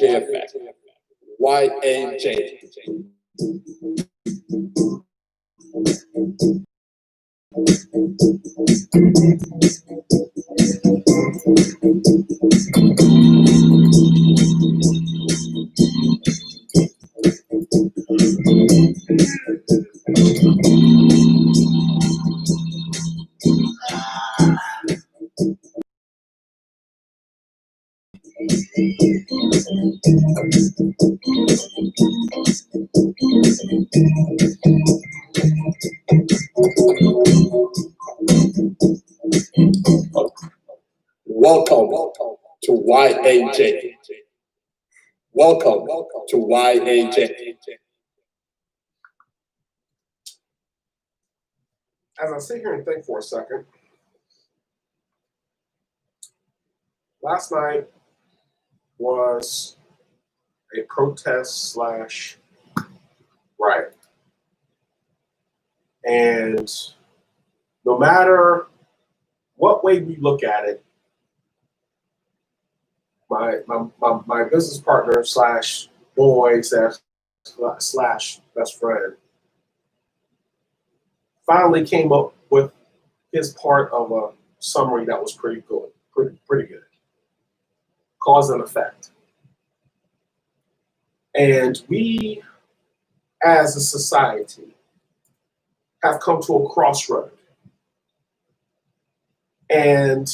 Effect. YAJ. Welcome to YAJ. Welcome to YAJ. As I sit here and think for a second, last night was a protest / riot. And no matter what way we look at it, my business partner / boy / best friend finally came up with his part of a summary that was pretty good, pretty good. Cause and effect. And we, as a society, have come to a crossroad. And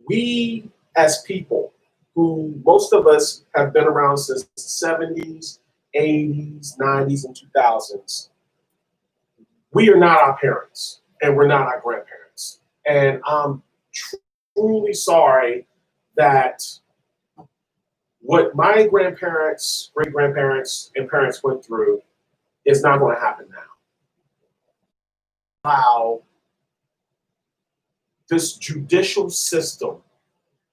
we, as people, who most of us have been around since the 70s, 80s, 90s, and 2000s, we are not our parents, and we're not our grandparents. And I'm truly sorry that what my grandparents, great-grandparents, and parents went through is not going to happen now. Allow this judicial system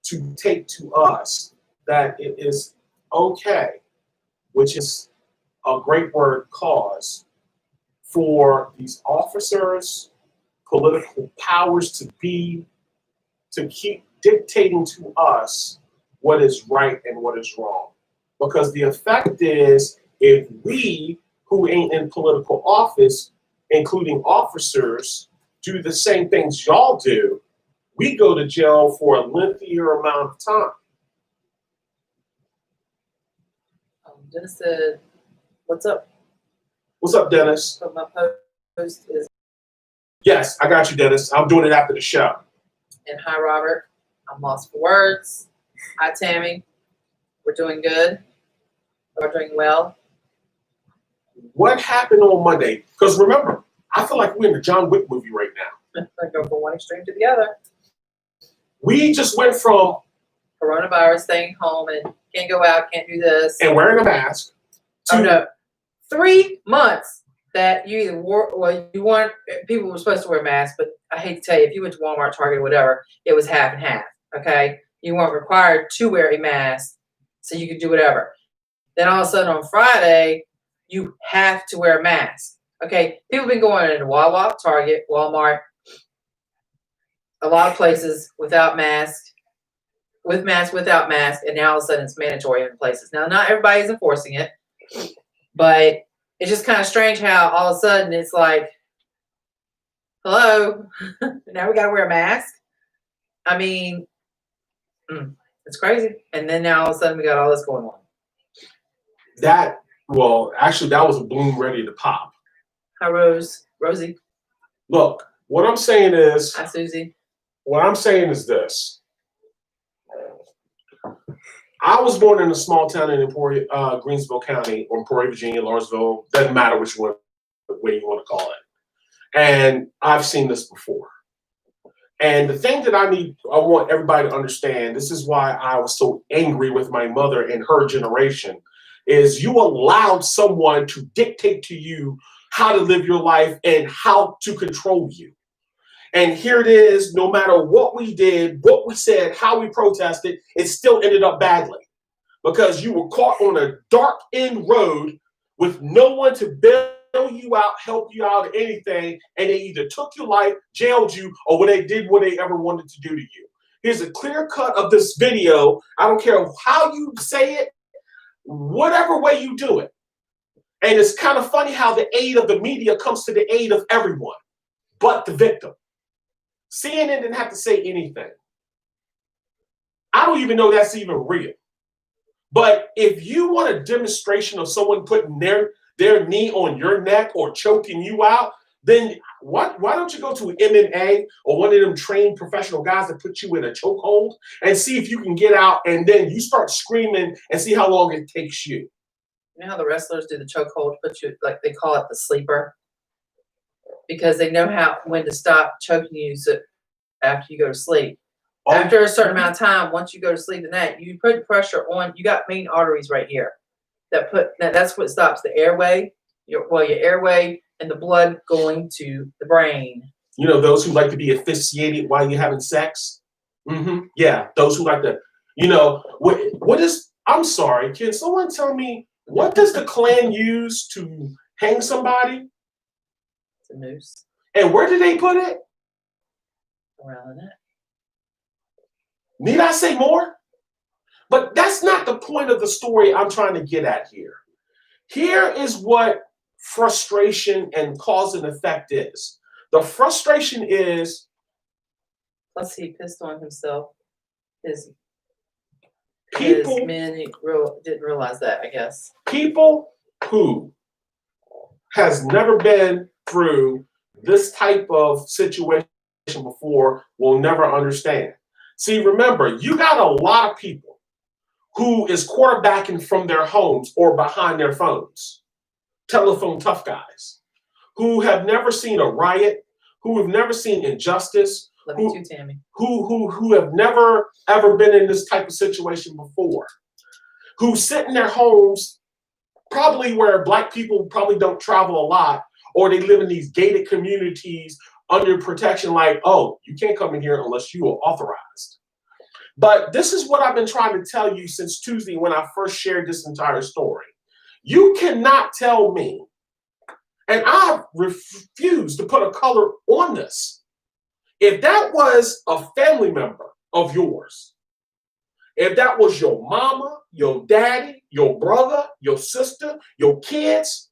to take to us that it is okay, which is a great word, cause, for these officers, political powers to keep dictating to us what is right and what is wrong. Because the effect is, if we, who ain't in political office, including officers, do the same things y'all do, we go to jail for a lengthier amount of time. Dennis said, "What's up?" What's up, Dennis? So my post is. Yes, I got you, Dennis. I'm doing it after the show. And hi, Robert. I'm lost for words. Hi, Tammy. We're doing good. We're doing well. What happened on Monday? Because remember, I feel like we're in the John Wick movie right now. I go from one extreme to the other. We just went from Coronavirus, staying home, and can't go out, can't do this. and wearing a mask to Oh no, 3 months that you either wore, well, you weren't, people were supposed to wear masks, but I hate to tell you, if you went to Walmart, Target, or whatever, it was half and half, okay? You weren't required to wear a mask, so you could do whatever. Then all of a sudden on Friday, you have to wear a mask, okay? People have been going into Wawa, Target, Walmart, a lot of places without masks, with mask, without mask, and now all of a sudden it's mandatory in places. Now, not everybody's enforcing it, but it's just kind of strange how all of a sudden it's like, hello, now we got to wear a mask. I mean, it's crazy. And then now all of a sudden we got all this going on. Well, actually, that was a bloom ready to pop. Hi, Rosie. Look, what I'm saying is, Hi, Susie. what I'm saying is this. I was born in a small town in Emporia, Greensville County, or Emporia, Virginia, Lawrenceville, doesn't matter which way you want to call it. And I've seen this before. And the thing that I want everybody to understand, this is why I was so angry with my mother and her generation, is you allowed someone to dictate to you how to live your life and how to control you. And here it is, no matter what we did, what we said, how we protested, it still ended up badly. Because you were caught on a dark end road with no one to bail you out, help you out, or anything, and they either took your life, jailed you, or what they ever wanted to do to you. Here's a clear cut of this video. I don't care how you say it, whatever way you do it. And it's kind of funny how the aid of the media comes to the aid of everyone but the victim. CNN didn't have to say anything. I don't even know that's even real. But if you want a demonstration of someone putting their knee on your neck or choking you out, then why don't you go to an MMA or one of them trained professional guys that put you in a chokehold and see if you can get out, and then you start screaming and see how long it takes you. You know how the wrestlers do the chokehold, put you, like they call it the sleeper, because they know when to stop choking you so after you go to sleep. After a certain amount of time, once you go to sleep, you put pressure on. You got main arteries right here that's what stops the airway. Your airway and the blood going to the brain. You know, those who like to be asphyxiated while you're having sex. Yeah, those who like to. You know what is? I'm sorry. Can someone tell me what does the Klan use to hang somebody? It's a noose. And where did they put it? Around the neck. Need I say more? But that's not the point of the story I'm trying to get at here. Here is what frustration and cause and effect is. The frustration is. Plus, he pissed on himself. His men didn't realize that, I guess. People who has never been through this type of situation before will never understand. See, remember, you got a lot of people who is quarterbacking from their homes or behind their phones, telephone tough guys, who have never seen a riot, who have never seen injustice, who have never ever been in this type of situation before, who sit in their homes, probably where Black people probably don't travel a lot, or they live in these gated communities under protection, like, oh, you can't come in here unless you are authorized. But this is what I've been trying to tell you since Tuesday when I first shared this entire story. You cannot tell me, and I refuse to put a color on this, if that was a family member of yours, if that was your mama, your daddy, your brother, your sister, your kids,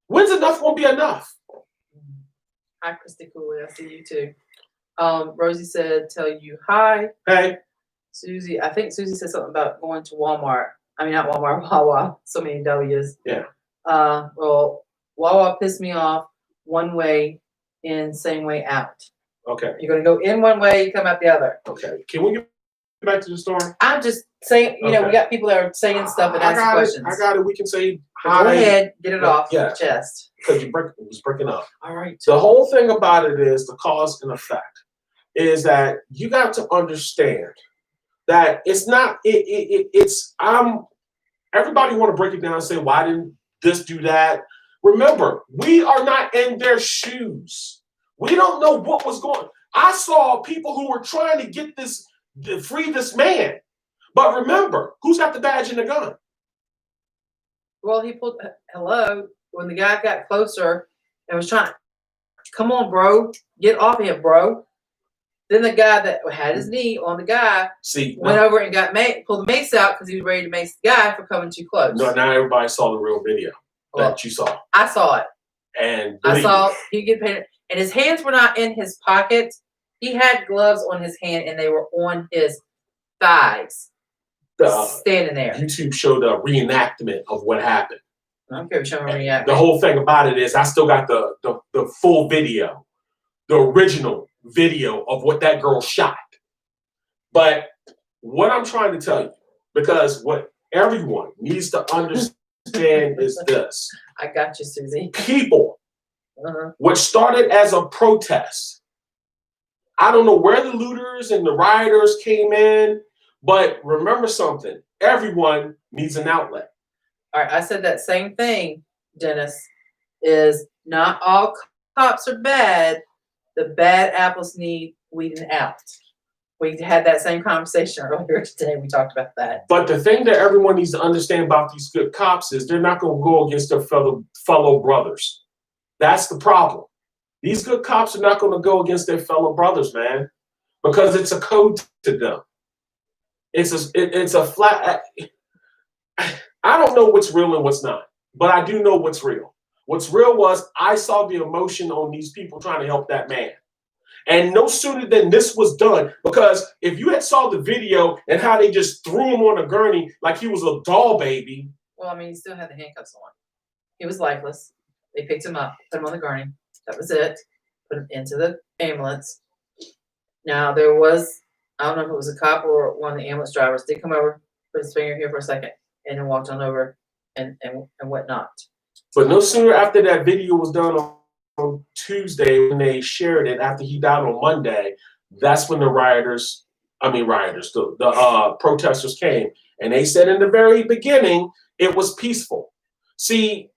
when's enough gonna be enough? Hi, Christy Cooley. I see you too. Rosie said, tell you hi. Hey. Susie, I think Susie said something about going to Walmart. I mean, not Walmart, Wawa. So many W's. Yeah. Well, Wawa pissed me off one way in, same way out. Okay. You're going to go in one way, you come out the other. Okay. Can we get back to the story? I'm just saying, you know, we got people that are saying stuff and asking questions. I got it. We can say hi. Go ahead, get it off your chest. Because it was breaking up. All right. The whole thing about it is the cause and effect. Is that you got to understand that it's not. Everybody want to break it down and say, why didn't this do that? Remember, we are not in their shoes. We don't know what was going on. I saw people who were trying to get free this man. But remember, who's got the badge and the gun? Well, he pulled, hello, when the guy got closer and was trying, come on, bro, get off of him, bro. Then the guy that had his knee on the guy went over and pulled the mace out because he was ready to mace the guy for coming too close. No, now everybody saw the real video that you saw. I saw it. And I saw he get paid, and his hands were not in his pocket. He had gloves on his hand, and they were on his thighs, standing there. YouTube showed a reenactment of what happened. I don't care if you're showing a reenactment. The whole thing about it is I still got the full video, the original video of what that girl shot. But what I'm trying to tell you, because what everyone needs to understand is this. I got you, Susie. People, what started as a protest, I don't know where the looters and the rioters came in, but remember something, everyone needs an outlet. All right, I said that same thing, Dennis, is not all cops are bad. The bad apples need weeding out. We had that same conversation earlier today. We talked about that. But the thing that everyone needs to understand about these good cops is they're not going to go against their fellow brothers. That's the problem. These good cops are not going to go against their fellow brothers, man, because it's a code to them. It's a flat. I don't know what's real and what's not, but I do know what's real. What's real was I saw the emotion on these people trying to help that man. And no sooner than this was done, because if you had saw the video and how they just threw him on a gurney like he was a doll baby. Well, I mean, he still had the handcuffs on. He was lifeless. They picked him up, put him on the gurney. That was it. Put him into the ambulance. Now, there was, I don't know if it was a cop or one of the ambulance drivers, did come over, put his finger here for a second, and then walked on over and whatnot. But no sooner after that video was done on Tuesday, when they shared it after he died on Monday, that's when the protesters came. And they said in the very beginning, it was peaceful. See,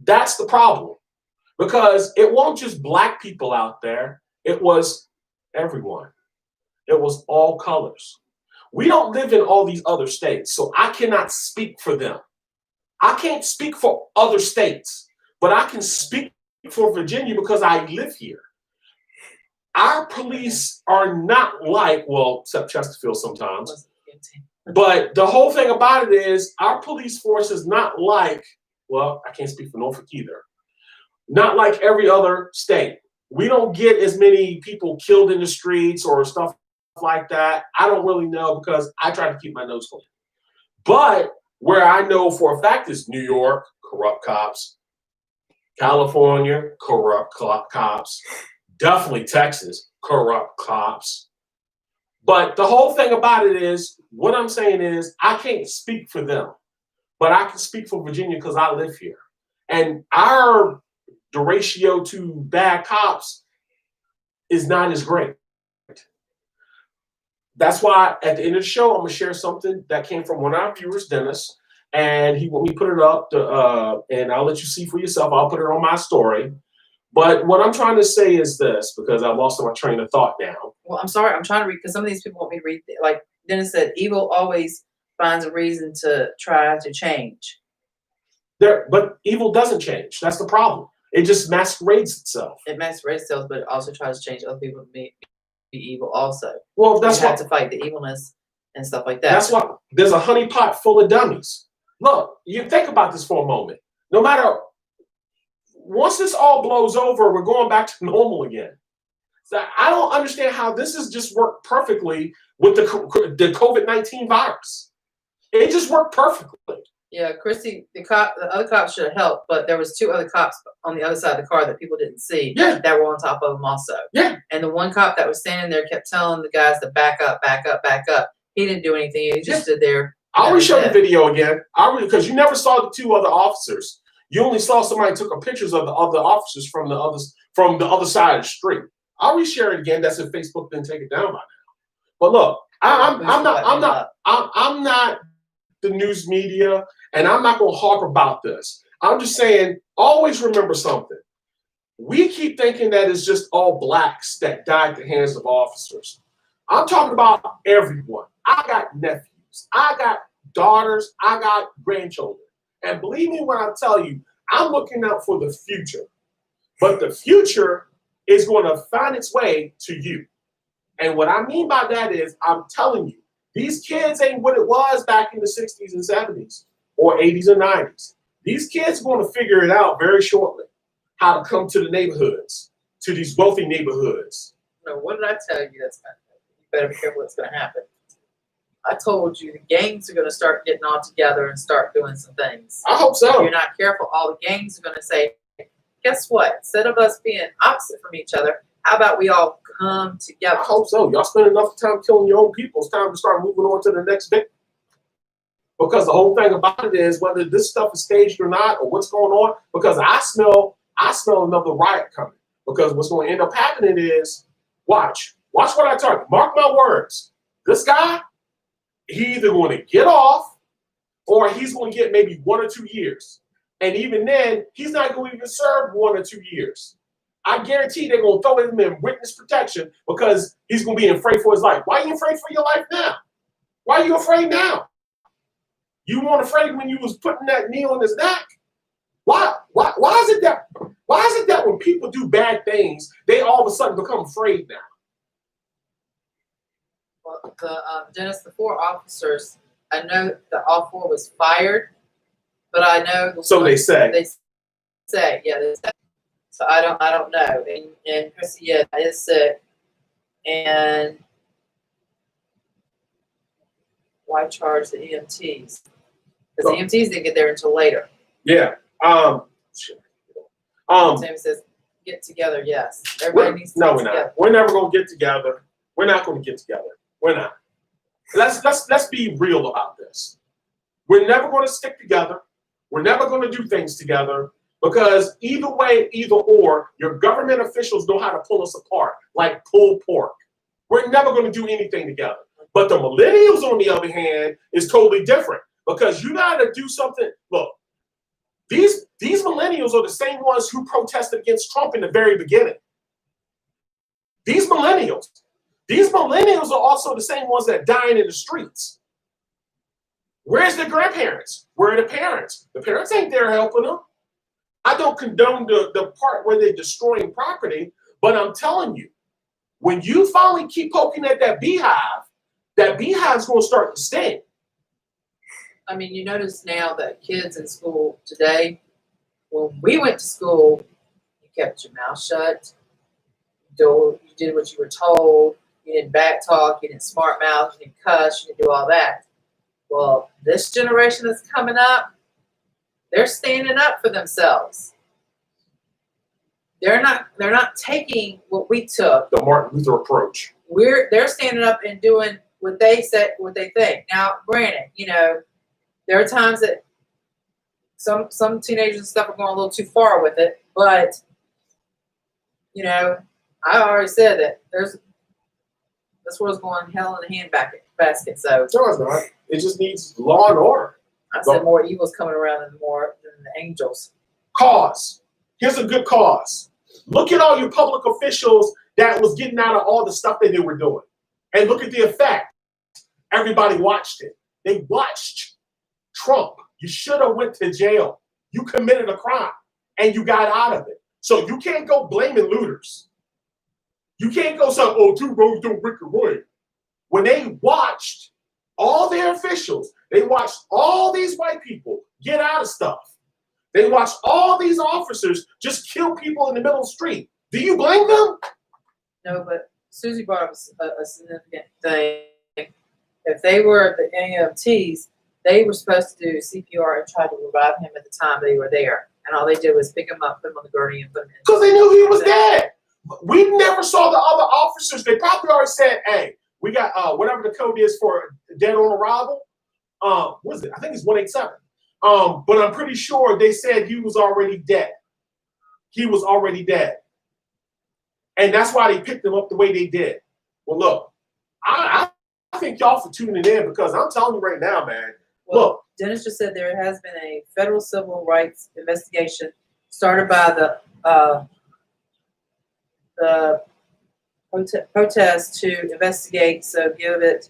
that's the problem. Because it wasn't just black people out there. It was everyone. It was all colors. We don't live in all these other states, so I cannot speak for them. I can't speak for other states, but I can speak for Virginia because I live here. Our police are not like, well, except Chesterfield sometimes. But the whole thing about it is our police force is not like, well, I can't speak for Norfolk either. Not like every other state. We don't get as many people killed in the streets or stuff like that. I don't really know because I try to keep my nose clean. But where I know for a fact is New York, corrupt cops. California, corrupt cops. Definitely Texas, corrupt cops. But the whole thing about it is, what I'm saying is, I can't speak for them. But I can speak for Virginia because I live here. And the ratio to bad cops is not as great. That's why at the end of the show, I'm gonna share something that came from one of our viewers, Dennis, and he want me to put it up, and I'll let you see for yourself. I'll put it on my story. But what I'm trying to say is this, because I've lost my train of thought now. Well, I'm sorry, I'm trying to read, because some of these people want me to read, like Dennis said, evil always finds a reason to try to change. But evil doesn't change. That's the problem. It just masquerades itself. It masquerades itself, but it also tries to change other people to be evil also. Well, that's you why have to fight the evilness and stuff like that. That's why there's a honeypot full of dummies. Look, you think about this for a moment. No matter, once this all blows over, we're going back to normal again. So I don't understand how this has just worked perfectly with the COVID-19 virus. It just worked perfectly. Yeah, Christy, the other cop should have helped, but there was 2 other cops on the other side of the car that people didn't see. Yeah. That were on top of him also. Yeah. And the one cop that was standing there kept telling the guys to back up, back up, back up. He didn't do anything. He just stood there. I'll re-show the video again. Because you never saw the 2 other officers. You only saw somebody took pictures of the other officers from the other side of the street. I'll reshare it again. That's if Facebook didn't take it down by now. But look, I'm not the news media, and I'm not going to harp about this. I'm just saying, always remember something. We keep thinking that it's just all blacks that died at the hands of officers. I'm talking about everyone. I got nephews. I got daughters. I got grandchildren. And believe me when I tell you, I'm looking out for the future. But the future is going to find its way to you. And what I mean by that is, I'm telling you, these kids ain't what it was back in the 60s and 70s or 80s and 90s. These kids are going to figure it out very shortly, how to come to the neighborhoods, to these wealthy neighborhoods. No, what did I tell you? That's not, you better be careful what's going to happen. I told you the gangs are going to start getting all together and start doing some things. I hope so. If you're not careful, all the gangs are going to say, guess what? Instead of us being opposite from each other, how about we all come together? I hope so. Y'all spend enough time killing your own people. It's time to start moving on to the next victim. Because the whole thing about it is whether this stuff is staged or not, or what's going on, because I smell another riot coming. Because what's going to end up happening is, watch what I tell you. Mark my words. This guy, he either going to get off or he's going to get maybe 1 or 2 years. And even then, he's not going to even serve 1 or 2 years. I guarantee they're going to throw him in witness protection because he's going to be afraid for his life. Why are you afraid for your life now? Why are you afraid now? You weren't afraid when you was putting that knee on his neck. Why is it that when people do bad things, they all of a sudden become afraid now? Well, Dennis, the 4 officers, I know that all 4 was fired, but I know. So they say. They say, yeah. They say. So I don't know. And Chrissy, yeah, is sick. And why charge the EMTs? Because the EMTs didn't get there until later. Yeah. Sammy says, get together, yes. Everybody needs to get together. Not. We're never gonna get together. We're not gonna get together. We're not. Let's be real about this. We're never gonna stick together. We're never gonna do things together because either way, either or, your government officials know how to pull us apart, like pulled pork. We're never gonna do anything together. But the millennials, on the other hand, is totally different because you gotta do something. Look, these millennials are the same ones who protested against Trump in the very beginning. These millennials are also the same ones that dying in the streets. Where's the grandparents? Where are the parents? The parents ain't there helping them. I don't condone the part where they're destroying property, but I'm telling you, when you finally keep poking at that beehive's gonna start to sting. I mean, you notice now that kids in school today, when we went to school, you kept your mouth shut. You did what you were told. You didn't back talk. You didn't smart mouth. You didn't cuss. You didn't do all that. Well, this generation that's coming up, they're standing up for themselves. They're not taking what we took. The Martin Luther approach. They're standing up and doing what they said, what they think. Now, granted, there are times that some teenagers and stuff are going a little too far with it, but I already said that this world's going hell in a handbasket. So No, it's not. It just needs law and order. I said more evil's coming around than the angels. Cause. Here's a good cause. Look at all your public officials that was getting out of all the stuff that they were doing. And look at the effect. Everybody watched it. They watched Trump. You should have went to jail. You committed a crime and you got out of it. So you can't go blaming looters. You can't go say, oh, two roads don't break away. When they watched all their officials, they watched all these white people get out of stuff. They watched all these officers just kill people in the middle of the street. Do you blame them? No, but Susie brought up a significant thing. If they were the EMTs, they were supposed to do CPR and try to revive him at the time they were there. And all they did was pick him up, put him on the gurney, and put him in. Because they knew he was dead. We never saw the other officers. They probably already said, hey, we got whatever the code is for dead on arrival. What is it? I think it's 187. But I'm pretty sure they said he was already dead. He was already dead. And that's why they picked him up the way they did. Well, look, I thank y'all for tuning in because I'm telling you right now, man. Well, look. Dennis just said there has been a federal civil rights investigation started by the protest to investigate. So give it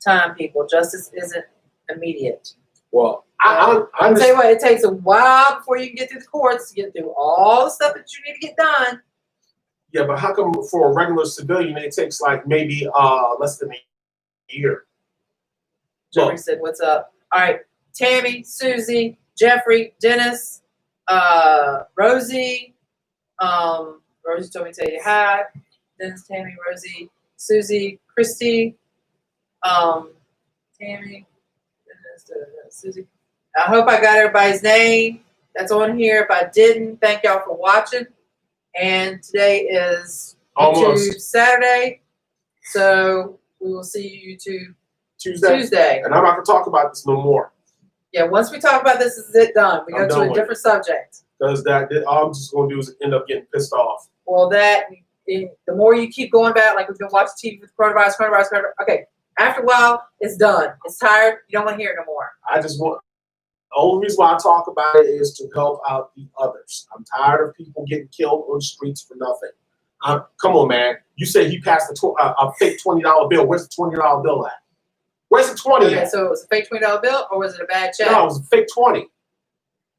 time, people. Justice isn't immediate. Well, I'll tell you what, it takes a while before you can get through the courts to get through all the stuff that you need to get done. Yeah, but how come for a regular civilian it takes like maybe less than a year? Jeffrey said, "What's up?" All right, Tammy, Susie, Jeffrey, Dennis, Rosie. Rosie told me to tell you hi. Dennis, Tammy, Rosie, Susie, Christy, Tammy, Dennis, Susie. I hope I got everybody's name that's on here. If I didn't, thank y'all for watching. And today is YouTube Saturday, so we will see you YouTube Tuesday. And I'm not gonna talk about this no more. Yeah, once we talk about this, is it done? We go to a different subject. Because all I'm just gonna do is end up getting pissed off. Well, the more you keep going about, like we've been watching TV with coronavirus. Okay, after a while, it's done. It's tired. You don't want to hear it no more. The only reason why I talk about it is to help out the others. I'm tired of people getting killed on the streets for nothing. Come on, man. You say he passed a fake $20 bill. Where's the $20 bill at? Where's the 20 at? So it was a fake $20 bill, or was it a bad check? No, it was a fake 20.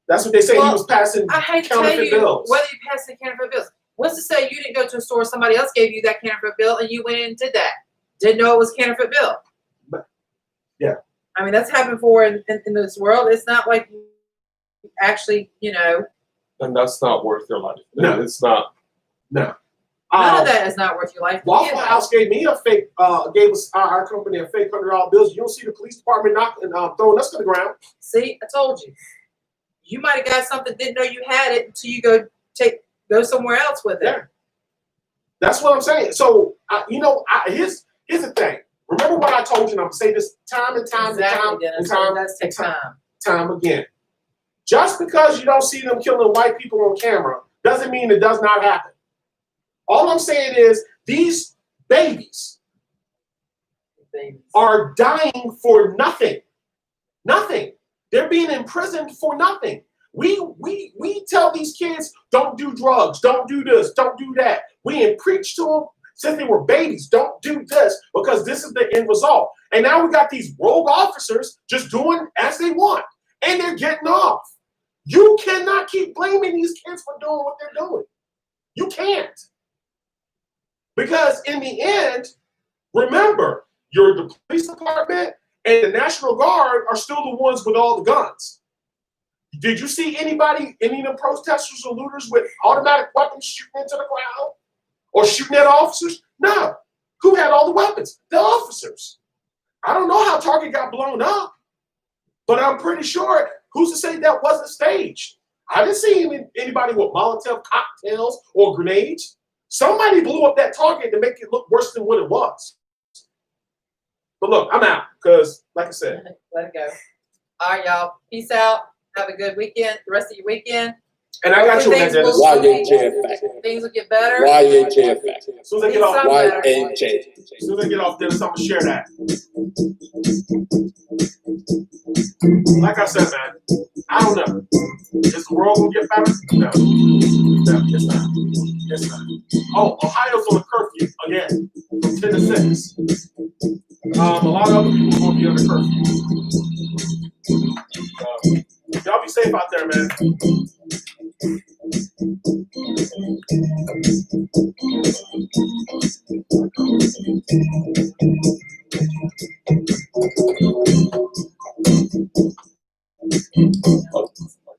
That's what they say. He was passing counterfeit bills. Whether you passed the counterfeit bills. What's to say you didn't go to a store, somebody else gave you that counterfeit bill, and you went in and did that? Didn't know it was a counterfeit bill. Yeah. I mean, that's happened before in this world. It's not like actually, you know, And that's not worth your life. No, it's not. No. none of that is not worth your life. Waffle House gave me a fake, gave us our company a fake $100 bills. You don't see the police department knocking, throwing us to the ground. See, I told you. You might have got something, didn't know you had it until you go somewhere else with it. Yeah. That's what I'm saying. So, here's the thing. Remember what I told you, and I'm going to say this time and time Exactly, and time Dennis. and time, It does take time. again. Just because you don't see them killing white people on camera doesn't mean it does not happen. All I'm saying is these babies are dying for nothing. Nothing. They're being imprisoned for nothing. We tell these kids, don't do drugs, don't do this, don't do that. We preach to them since they were babies, don't do this because this is the end result. And now we got these rogue officers just doing as they want, and they're getting off. You cannot keep blaming these kids for doing what they're doing. You can't. Because in the end, remember, the police department and the National Guard are still the ones with all the guns. Did you see any of them protesters or looters with automatic weapons shooting into the crowd or shooting at officers? No. Who had all the weapons? The officers. I don't know how Target got blown up, but I'm pretty sure, who's to say that wasn't staged? I didn't see anybody with Molotov cocktails or grenades. Somebody blew up that Target to make it look worse than what it was. But look, I'm out because, like I said. Let it go. All right, y'all. Peace out. Have a good weekend. The rest of your weekend. And I got you on that, Dennis. YAJFX. Things will get better. YAJFX. As soon as I get off, YAJ. as soon as I get off, Dennis, I'm gonna share that. Like I said, man, I don't know. Is the world gonna get better? No, it's not. It's not. Oh, Ohio's on a curfew again from 10 to 6. A lot of other people are gonna be under curfew. Y'all be safe out there, man.